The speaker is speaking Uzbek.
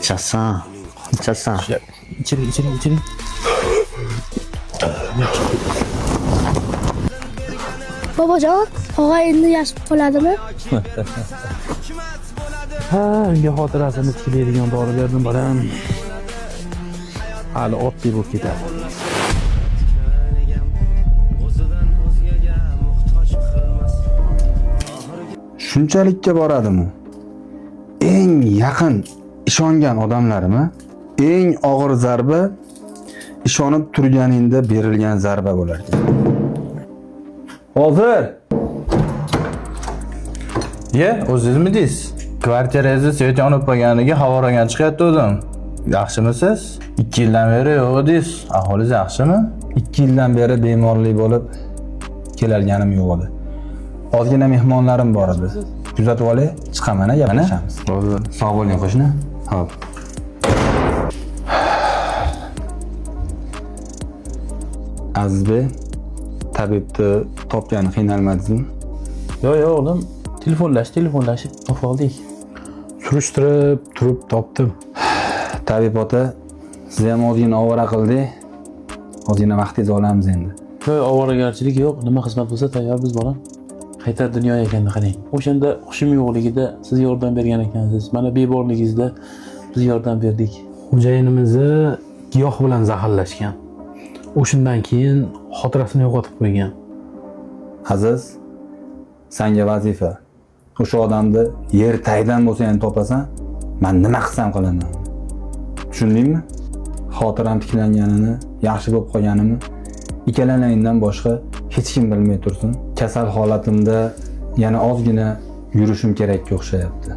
ichasan. İçeri. Bobojon, og'a endi yashib qoladimi? Ha, unga xotirasini tiklaydigan dori berdim bolam. Hali oddiy bo'lib ketadi. Shunchalikka boradimi? Eng yaqin ishongan odamlarimi? Eng og'ir zarba ishonib turganingda berilgan zarba bo'lar ekan. Hozir o'zingizmisiz? Kvartirangizni svet yonib qolganiga havoragan chiqyapti o'zim. Yaxshimisiz? 2 yildan beri yo'q edingiz. Aholingiz yaxshimi? 2 yildan beri bemorlik bo'lib kelganim yo'q edi. Ozgina mehmonlarim bor edi. Kuzatib olay, chiqaman, gaplashamiz. Sog' bo'ling qo'shni. Xo'p. Azizbek, tabibni topgani qiynalmadingizmi? Yo'q, o'g'lim, telefonlashib topoldik. Surishtirib turib topdim. Tabib ota, siz ham ozgina ovora qildik. Ozgina vaqtingizni olamiz endi. Yo'q, ovoragarchilik yo'q. Nima xizmat bo'lsa tayyormiz bolam. Qaytar dunyo ekanda qarang. O'shanda hushim yo'qligida siz yordam bergan ekansiz. Mana beborligingizda biz yordam berdik. Xo'jayinimizni giyoh bilan zaharlashgan. O'shundan keyin xotirasini yo'qotib qo'ygan. Aziz, senga vazifa. O'sha odamni yer tagdan bo'lsa ham topasan, men nima qilsam qilaman. Tushundingmi? Xotiram tiklanganini, yaxshi bo'lib qolganimni ikkalanayingdan boshqa hech kim bilmay tursin. Kasal holatimda yana ozgina yurishim kerakga o'xshayapti.